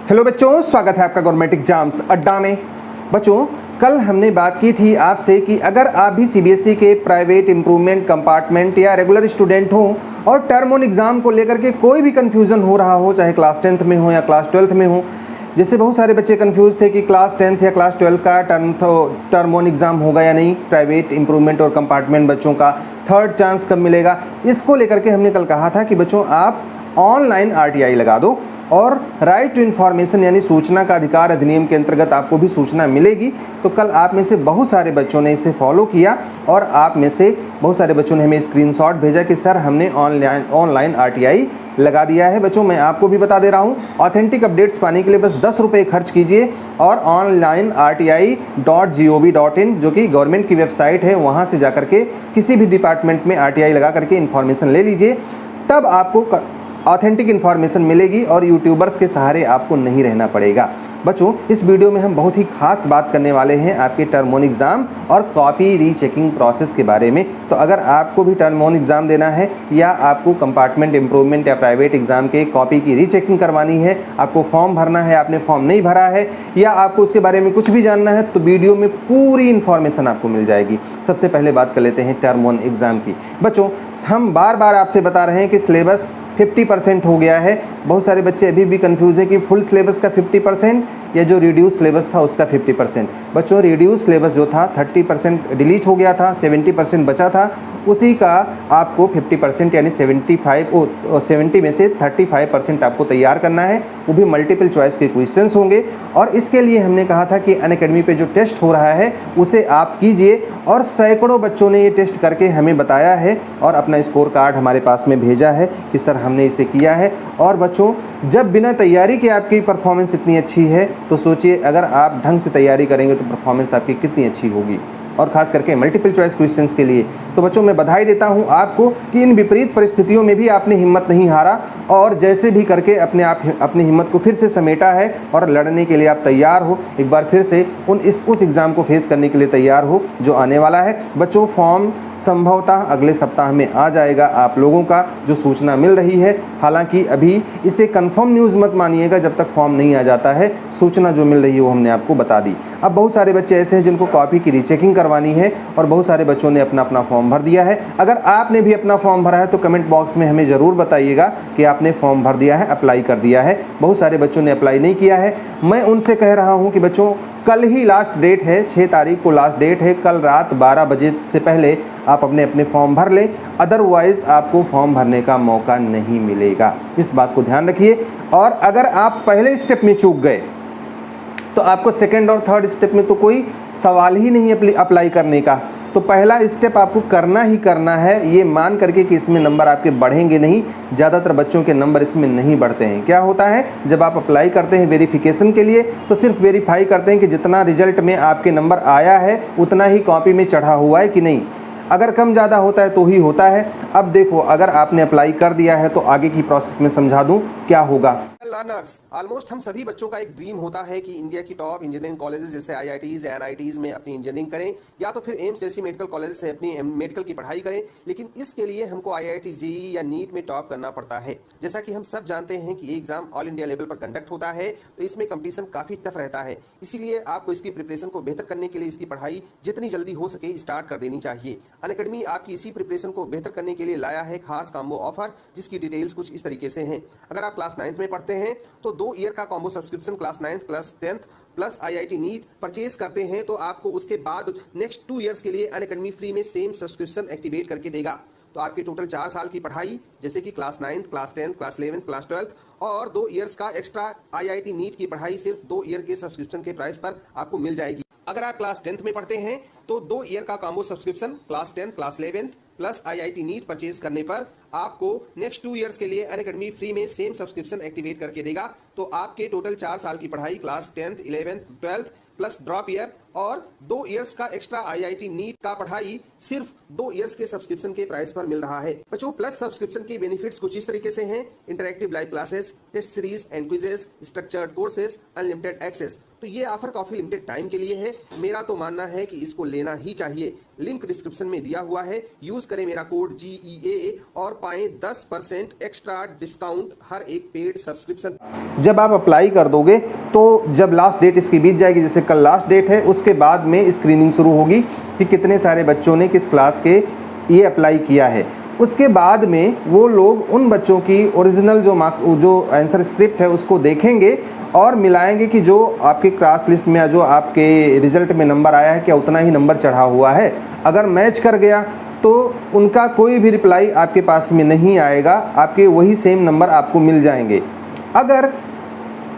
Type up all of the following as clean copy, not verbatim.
Hello बच्चों, स्वागत है आपका गवर्नमेंट एग्जाम्स अड्डा में। बच्चों, कल हमने बात की थी आपसे कि अगर आप भी सीबीएसई के प्राइवेट इम्प्रूवमेंट कंपार्टमेंट या रेगुलर स्टूडेंट हो और टर्म वन एग्ज़ाम को लेकर के कोई भी कन्फ्यूज़न हो रहा हो, चाहे क्लास 10th में हो या क्लास 12th में हो। जैसे बहुत सारे बच्चे कंफ्यूज थे कि क्लास 10th या क्लास 12th का टर्म वन एग्ज़ाम होगा या नहीं, प्राइवेट इम्प्रूवमेंट और कंपार्टमेंट बच्चों का थर्ड चांस कब मिलेगा। इसको लेकर के हमने कल कहा था कि बच्चों आप ऑनलाइन आरटीआई लगा दो और राइट टू इन्फॉर्मेशन यानी सूचना का अधिकार अधिनियम के अंतर्गत आपको भी सूचना मिलेगी। तो कल आप में से बहुत सारे बच्चों ने इसे फॉलो किया और आप में से बहुत सारे बच्चों ने हमें स्क्रीनशॉट भेजा कि सर हमने ऑनलाइन आरटीआई लगा दिया है। बच्चों, मैं आपको भी बता दे रहा हूँ, ऑथेंटिक अपडेट्स पाने के लिए बस 10 रुपये खर्च कीजिए और ऑनलाइन rti.gov.in जो कि गवर्नमेंट की वेबसाइट है, वहाँ से जाकर के किसी भी डिपार्टमेंट में आरटीआई लगा करके इन्फॉर्मेशन ले लीजिए। तब आपको ऑथेंटिक इन्फॉर्मेशन मिलेगी और यूट्यूबर्स के सहारे आपको नहीं रहना पड़ेगा। बच्चों, इस वीडियो में हम बहुत ही खास बात करने वाले हैं आपके टर्म वन एग्ज़ाम और कॉपी रीचेकिंग प्रोसेस के बारे में। तो अगर आपको भी टर्म वन एग्ज़ाम देना है या आपको कंपार्टमेंट इम्प्रूवमेंट या प्राइवेट एग्ज़ाम के कॉपी की रीचेकिंग करवानी है, आपको फॉर्म भरना है, आपने फॉर्म नहीं भरा है या आपको उसके बारे में कुछ भी जानना है, तो वीडियो में पूरी इन्फॉर्मेशन आपको मिल जाएगी। सबसे पहले बात कर लेते हैं टर्म वन एग्ज़ाम की। बच्चों, हम बार बार आपसे बता रहे हैं कि सिलेबस 50% हो गया है। बहुत सारे बच्चे अभी भी कंफ्यूज है कि फुल सिलेबस का 50% या जो रिड्यूस सिलेबस था उसका 50%। बच्चों, रिड्यूस सिलेबस जो था 30% डिलीट हो गया था, 70% बचा था, उसी का आपको 50% यानी 70 में से 35% आपको तैयार करना है। वो भी मल्टीपल चॉइस के क्वेश्चंस होंगे और इसके लिए हमने कहा था कि अनअकैडमी पे जो टेस्ट हो रहा है उसे आप कीजिए और सैकड़ों बच्चों ने ये टेस्ट करके हमें बताया है और अपना स्कोर कार्ड हमारे पास में भेजा है कि सर हमने इसे किया है। और बच्चों, जब बिना तैयारी के आपकी परफॉर्मेंस इतनी अच्छी है तो सोचिए अगर आप ढंग से तैयारी करेंगे तो परफॉर्मेंस आपकी कितनी अच्छी होगी, और खास करके मल्टीपल चॉइस क्वेश्चंस के लिए। तो बच्चों, मैं बधाई देता हूं आपको कि इन विपरीत परिस्थितियों में भी आपने हिम्मत नहीं हारा और जैसे भी करके अपनी हिम्मत को फिर से समेटा है और लड़ने के लिए आप तैयार हो। एक बार फिर से उस एग्ज़ाम को फेस करने के लिए तैयार हो जो आने वाला है। बच्चों, फॉर्म संभवतः अगले सप्ताह में आ जाएगा आप लोगों का, जो सूचना मिल रही है। हालांकि अभी इसे कंफर्म न्यूज़ मत मानिएगा जब तक फॉर्म नहीं आ जाता है। सूचना जो मिल रही है वो हमने आपको बता दी। अब बहुत सारे बच्चे ऐसे हैं जिनको कॉपी की रीचेकिंग करवानी है और बहुत सारे बच्चों ने अपना फॉर्म भर दिया है। अगर आपने भी अपना फॉर्म भरा है तो कमेंट बॉक्स में हमें ज़रूर बताइएगा कि आपने फॉर्म भर दिया है, अप्लाई कर दिया है। बहुत सारे बच्चों ने अप्लाई नहीं किया है। मैं उनसे कह रहा हूं कि बच्चों, कल ही लास्ट डेट है, 6 तारीख को लास्ट डेट है। कल रात 12 बजे से पहले आप अपने फॉर्म भर लें, अदरवाइज़ आपको फॉर्म भरने का मौका नहीं मिलेगा। इस बात को ध्यान रखिए। और अगर आप पहले स्टेप में चूक गए तो आपको सेकेंड और थर्ड स्टेप में तो कोई सवाल ही नहीं अप्लाई करने का। तो पहला स्टेप आपको करना ही करना है, ये मान करके कि इसमें नंबर आपके बढ़ेंगे नहीं। ज़्यादातर बच्चों के नंबर इसमें नहीं बढ़ते हैं। क्या होता है, जब आप अप्लाई करते हैं वेरिफिकेशन के लिए तो सिर्फ वेरीफाई करते हैं कि जितना रिजल्ट में आपके नंबर आया है उतना ही कॉपी में चढ़ा हुआ है कि नहीं। अगर कम ज़्यादा होता है तो ही होता है। अब देखो, अगर आपने अप्लाई कर दिया है तो आगे की प्रोसेस में समझा दूं क्या होगा। लर्नर्स, ऑलमोस्ट हम सभी बच्चों का एक ड्रीम होता है कि इंडिया की टॉप इंजीनियरिंग कॉलेजेस जैसे आईआईटीज एनआईटीज में अपनी इंजीनियरिंग करें या तो फिर एम्स जैसी मेडिकल कॉलेज से अपनी मेडिकल की पढ़ाई करें। लेकिन इसके लिए हमको आईआईटी जेईई या नीट में टॉप करना पड़ता है। जैसा कि हम सब जानते हैं कि ये एग्जाम ऑल इंडिया लेवल पर कंडक्ट होता है, तो इसमें कंपटीशन काफ़ी टफ रहता है। इसीलिए आपको इसकी प्रिपरेशन को बेहतर करने के लिए इसकी पढ़ाई जितनी जल्दी हो सके स्टार्ट कर देनी चाहिए। अनअकैडमी आपकी इसी प्रिपरेशन को बेहतर करने के लिए लाया है खास कॉम्बो ऑफर, जिसकी डिटेल्स कुछ इस तरीके से हैं। अगर आप क्लास 9th में पढ़ते हैं तो 2 ईयर का combo subscription class 9th class 10th plus IIT NEET purchase करते हैं तो आपको उसके बाद नेक्स्ट 2 ईयर्स के लिए अनअकैडमी फ्री में सेम सब्सक्रिप्शन एक्टिवेट करके देगा। तो आपके टोटल 4 साल की पढ़ाई जैसे कि class 9th class 10th class 11th class 12th और 2 ईयर्स का एक्स्ट्रा आईआईटी नीट की पढ़ाई सिर्फ 2 ईयर के सब्सक्रिप्शन के प्राइस पर आपको मिल जाएगी। अगर आप क्लास 10th में पढ़ते हैं तो 2 ईयर का combo subscription class 10th class 11th plus IIT NEET purchase करने पर आपको नेक्स्ट 2 ईयर्स के लिए अनअकैडमी फ्री में सेम सब्सक्रिप्शन एक्टिवेट करके देगा। तो आपके टोटल 4 साल की पढ़ाई class 10th 11th 12th plus drop year और 2 ईयर्स का एक्स्ट्रा आईआईटी नीट का पढ़ाई सिर्फ 2 ईयर्स के सब्सक्रिप्शन के प्राइस पर मिल रहा है। बच्चों, प्लस सब्सक्रिप्शन के बेनिफिट्स कुछ इस तरीके से हैं: interactive live classes, test series and quizzes, structured courses, unlimited access. तो ये ऑफर काफी लिमिटेड टाइम के लिए है। मेरा तो मानना है कि इसको लेना ही चाहिए। लिंक डिस्क्रिप्शन में दिया हुआ है, यूज यूज करें मेरा कोड GEA और पाएं 10% एक्स्ट्रा डिस्काउंट हर एक पेड सब्सक्रिप्शन। जब आप अप्लाई कर दोगे तो जब लास्ट डेट इसकी बीत जाएगी, जैसे कल लास्ट डेट है, उसके बाद में स्क्रीनिंग शुरू होगी कि कितने सारे बच्चों ने किस क्लास के ये अप्लाई किया है। उसके बाद में वो लोग उन बच्चों की ओरिजिनल जो आंसर स्क्रिप्ट है उसको देखेंगे और मिलाएंगे कि जो आपके क्लास लिस्ट में या जो आपके रिजल्ट में नंबर आया है क्या उतना ही नंबर चढ़ा हुआ है। अगर मैच कर गया तो उनका कोई भी रिप्लाई आपके पास में नहीं आएगा, आपके वही सेम नंबर आपको मिल जाएंगे। अगर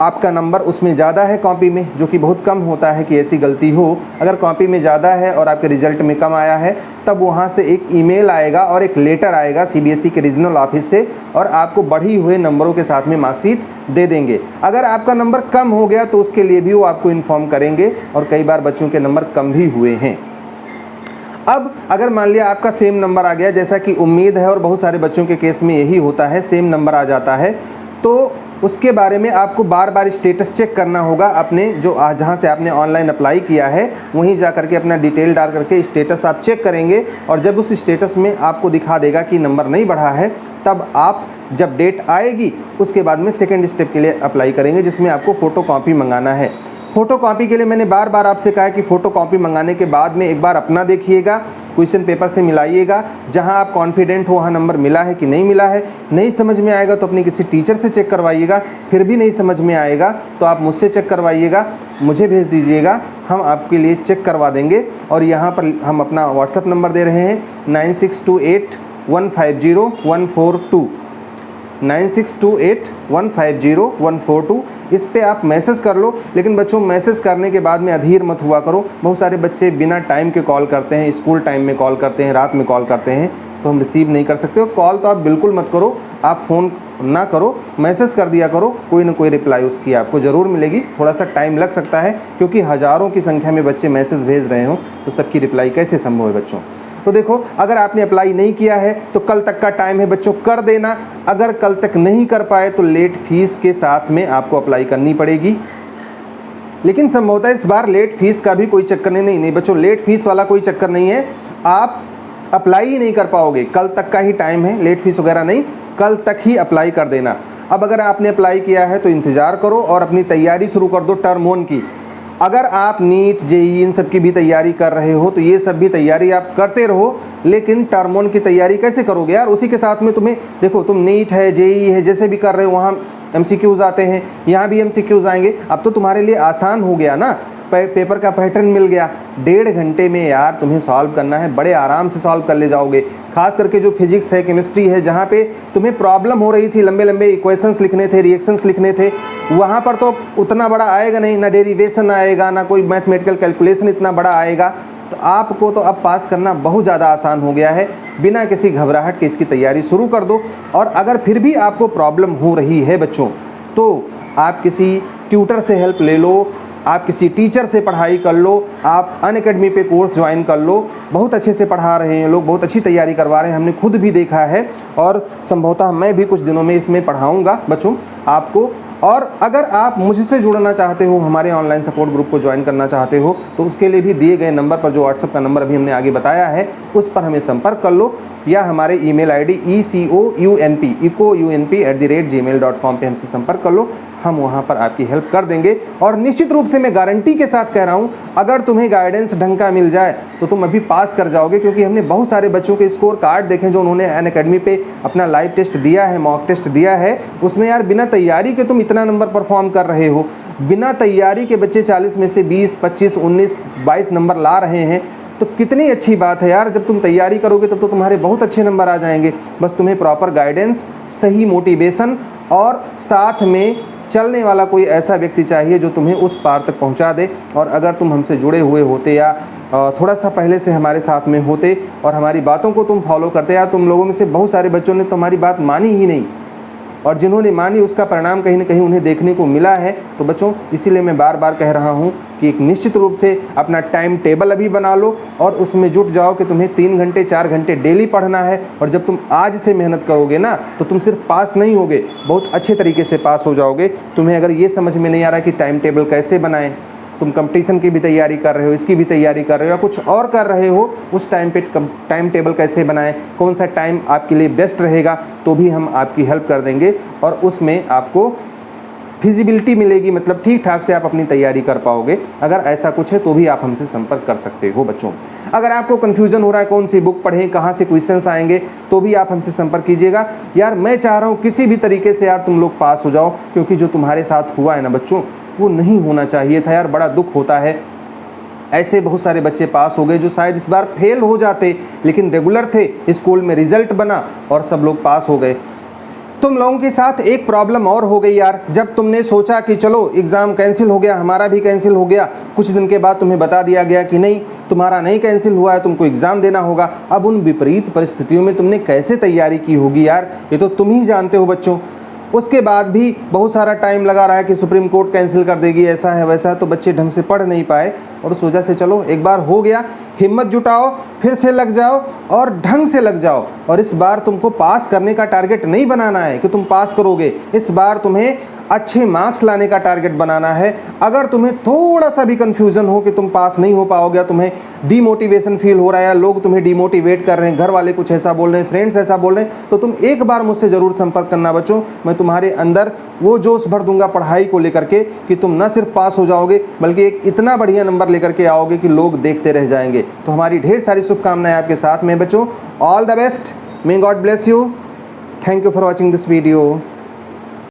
आपका नंबर उसमें ज़्यादा है कॉपी में, जो कि बहुत कम होता है कि ऐसी गलती हो, अगर कॉपी में ज़्यादा है और आपके रिजल्ट में कम आया है, तब वहाँ से एक ईमेल आएगा और एक लेटर आएगा CBSE के रीजनल ऑफिस से और आपको बढ़ी हुए नंबरों के साथ में मार्कशीट दे देंगे। अगर आपका नंबर कम हो गया तो उसके लिए भी वो आपको इन्फॉर्म करेंगे और कई बार बच्चों के नंबर कम भी हुए हैं। अब अगर मान लिया आपका सेम नंबर आ गया, जैसा कि उम्मीद है और बहुत सारे बच्चों के केस में यही होता है, सेम नंबर आ जाता है, तो उसके बारे में आपको बार बार स्टेटस चेक करना होगा। अपने जो जहाँ से आपने ऑनलाइन अप्लाई किया है वहीं जा करके अपना डिटेल डाल करके स्टेटस आप चेक करेंगे और जब उस स्टेटस में आपको दिखा देगा कि नंबर नहीं बढ़ा है, तब आप जब डेट आएगी उसके बाद में सेकेंड स्टेप के लिए अप्लाई करेंगे, जिसमें आपको फ़ोटो कॉपी मंगाना है। फ़ोटो कॉपी के लिए मैंने बार बार आपसे कहा है कि फ़ोटो कॉपी मंगाने के बाद में एक बार अपना देखिएगा, क्वेश्चन पेपर से मिलाइएगा, जहां आप कॉन्फिडेंट हो वहां नंबर मिला है कि नहीं मिला है। नहीं समझ में आएगा तो अपने किसी टीचर से चेक करवाइएगा, फिर भी नहीं समझ में आएगा तो आप मुझसे चेक करवाइएगा, मुझे भेज दीजिएगा, हम आपके लिए चेक करवा देंगे। और यहाँ पर हम अपना व्हाट्सअप नंबर दे रहे हैं 9628150142 9628150142। इस पे आप मैसेज कर लो। लेकिन बच्चों, मैसेज करने के बाद में अधीर मत हुआ करो। बहुत सारे बच्चे बिना टाइम के कॉल करते हैं, स्कूल टाइम में कॉल करते हैं, रात में कॉल करते हैं, तो हम रिसीव नहीं कर सकते। कॉल तो आप बिल्कुल मत करो, आप फ़ोन ना करो, मैसेज कर दिया करो, कोई ना कोई रिप्लाई उसकी आपको ज़रूर मिलेगी। थोड़ा सा टाइम लग सकता है क्योंकि हज़ारों की संख्या में बच्चे मैसेज भेज रहे हों तो सबकी रिप्लाई कैसे संभव है बच्चों। तो देखो, अगर आपने अप्लाई नहीं किया है तो कल तक का टाइम है बच्चों, कर देना। अगर कल तक नहीं कर पाए तो लेट फीस के साथ में आपको अप्लाई करनी पड़ेगी। लेकिन संभवतः इस बार लेट फीस का भी कोई चक्कर नहीं बच्चों, लेट फीस वाला कोई चक्कर नहीं है। आप अप्लाई ही नहीं कर पाओगे, कल तक का ही टाइम है, लेट फीस वगैरह नहीं, कल तक ही अप्लाई कर देना। अब अगर आपने अप्लाई किया है तो इंतज़ार करो और अपनी तैयारी शुरू कर दो टर्म 1 की। अगर आप नीट, जेई इन सब की भी तैयारी कर रहे हो तो ये सब भी तैयारी आप करते रहो, लेकिन टर्म 1 की तैयारी कैसे करोगे यार? उसी के साथ में तुम्हें देखो, तुम नीट है, जेई है, जैसे भी कर रहे हो वहाँ MCQs आते हैं, यहाँ भी MCQs आएंगे। अब तो तुम्हारे लिए आसान हो गया ना, पेपर का पैटर्न मिल गया। 1.5 घंटे में यार तुम्हें सॉल्व करना है, बड़े आराम से सॉल्व कर ले जाओगे। खास करके जो फिजिक्स है, केमिस्ट्री है, जहाँ पे तुम्हें प्रॉब्लम हो रही थी, लंबे लंबे इक्वेशंस लिखने थे, रिएक्शंस लिखने थे, वहाँ पर तो उतना बड़ा आएगा नहीं, ना डेरिवेशन आएगा, ना कोई मैथमेटिकल कैलकुलेशन इतना बड़ा आएगा। तो आपको तो अब पास करना बहुत ज़्यादा आसान हो गया है। बिना किसी घबराहट के इसकी तैयारी शुरू कर दो। और अगर फिर भी आपको प्रॉब्लम हो रही है बच्चों, तो आप किसी ट्यूटर से हेल्प ले लो, आप किसी टीचर से पढ़ाई कर लो, आप अनअकैडमी पे कोर्स ज्वाइन कर लो। बहुत अच्छे से पढ़ा रहे हैं लोग, बहुत अच्छी तैयारी करवा रहे हैं, हमने खुद भी देखा है और संभवतः मैं भी कुछ दिनों में इसमें पढ़ाऊंगा बच्चों आपको। और अगर आप मुझसे जुड़ना चाहते हो, हमारे ऑनलाइन सपोर्ट ग्रुप को ज्वाइन करना चाहते हो, तो उसके लिए भी दिए गए नंबर पर, जो व्हाट्सएप का नंबर अभी हमने आगे बताया है, उस पर हमें संपर्क कर लो, या हमारे ईमेल आईडी ecounp@gmail.com पे हमसे संपर्क कर लो। हम वहाँ पर आपकी हेल्प कर देंगे। और निश्चित रूप से मैं गारंटी के साथ कह रहा हूँ, अगर तुम्हें गाइडेंस ढंग का मिल जाए तो तुम अभी पास कर जाओगे। क्योंकि हमने बहुत सारे बच्चों के स्कोर कार्ड देखे जो उन्होंने अनअकैडमी पे अपना लाइव टेस्ट दिया है, मॉक टेस्ट दिया है, उसमें यार बिना तैयारी के तुम इतना नंबर परफॉर्म कर रहे हो। बिना तैयारी के बच्चे 40 में से 20, 25, 19, 22 नंबर ला रहे हैं, तो कितनी अच्छी बात है यार। जब तुम तैयारी करोगे तब तो तुम्हारे बहुत अच्छे नंबर आ जाएंगे। बस तुम्हें प्रॉपर गाइडेंस, सही मोटिवेशन और साथ में चलने वाला कोई ऐसा व्यक्ति चाहिए जो तुम्हें उस पार तक पहुंचा दे। और अगर तुम हमसे जुड़े हुए होते या थोड़ा सा पहले से हमारे साथ में होते और हमारी बातों को तुम फॉलो करते, या तुम लोगों में से बहुत सारे बच्चों ने तुम्हारी बात मानी ही नहीं, और जिन्होंने मानी उसका परिणाम कहीं ना कहीं उन्हें देखने को मिला है। तो बच्चों, इसीलिए मैं बार बार कह रहा हूँ कि एक निश्चित रूप से अपना टाइम टेबल अभी बना लो और उसमें जुट जाओ कि तुम्हें 3 घंटे 4 घंटे डेली पढ़ना है। और जब तुम आज से मेहनत करोगे ना, तो तुम सिर्फ पास नहीं होगे, बहुत अच्छे तरीके से पास हो जाओगे। तुम्हें अगर ये समझ में नहीं आ रहा कि टाइम टेबल कैसे बनाएं, तुम कंपटीशन की भी तैयारी कर रहे हो, इसकी भी तैयारी कर रहे हो या कुछ और कर रहे हो, उस टाइम पे टाइम टेबल कैसे बनाएं, कौन सा टाइम आपके लिए बेस्ट रहेगा, तो भी हम आपकी हेल्प कर देंगे और उसमें आपको फिजिबिलिटी मिलेगी, मतलब ठीक ठाक से आप अपनी तैयारी कर पाओगे। अगर ऐसा कुछ है तो भी आप हमसे संपर्क कर सकते हो बच्चों। अगर आपको कन्फ्यूजन हो रहा है कौन सी बुक पढ़ें, कहाँ से क्वेश्चंस आएंगे, तो भी आप हमसे संपर्क कीजिएगा। यार मैं चाह रहा हूँ किसी भी तरीके से यार तुम लोग पास हो जाओ, क्योंकि जो तुम्हारे साथ हुआ है ना बच्चों, वो नहीं होना चाहिए था यार, बड़ा दुख होता है। ऐसे बहुत सारे बच्चे पास हो गए जो शायद इस बार फेल हो जाते, लेकिन रेगुलर थे, स्कूल में रिजल्ट बना और सब लोग पास हो गए। तुम लोगों के साथ एक प्रॉब्लम और हो गई यार, जब तुमने सोचा कि चलो एग्ज़ाम कैंसिल हो गया, हमारा भी कैंसिल हो गया, कुछ दिन के बाद तुम्हें बता दिया गया कि नहीं तुम्हारा नहीं कैंसिल हुआ है, तुमको एग्ज़ाम देना होगा। अब उन विपरीत परिस्थितियों में तुमने कैसे तैयारी की होगी यार, ये तो तुम ही जानते हो बच्चों। उसके बाद भी बहुत सारा टाइम लगा रहा है कि सुप्रीम कोर्ट कैंसिल कर देगी, ऐसा है वैसा है, तो बच्चे ढंग से पढ़ नहीं पाए। और उस वजह से चलो एक बार हो गया, हिम्मत जुटाओ, फिर से लग जाओ और ढंग से लग जाओ। और इस बार तुमको पास करने का टारगेट नहीं बनाना है कि तुम पास करोगे, इस बार तुम्हें अच्छे मार्क्स लाने का टारगेट बनाना है। अगर तुम्हें थोड़ा सा भी कंफ्यूजन हो कि तुम पास नहीं हो पाओगे, तुम्हें डीमोटिवेशन फील हो रहा है, लोग तुम्हें डीमोटिवेट कर रहे हैं, घर वाले कुछ ऐसा बोल रहे हैं, फ्रेंड्स ऐसा बोल रहे हैं, तो तुम एक बार मुझसे ज़रूर संपर्क करना बच्चों। मैं तुम्हारे अंदर वो जोश भर दूंगा पढ़ाई को लेकर के कि तुम न सिर्फ पास हो जाओगे बल्कि एक इतना बढ़िया नंबर लेकर के आओगे कि लोग देखते रह जाएंगे। तो हमारी ढेर सारी शुभकामनाएं आपके साथ में बच्चों। All the best, may God bless you. Thank you for watching this video.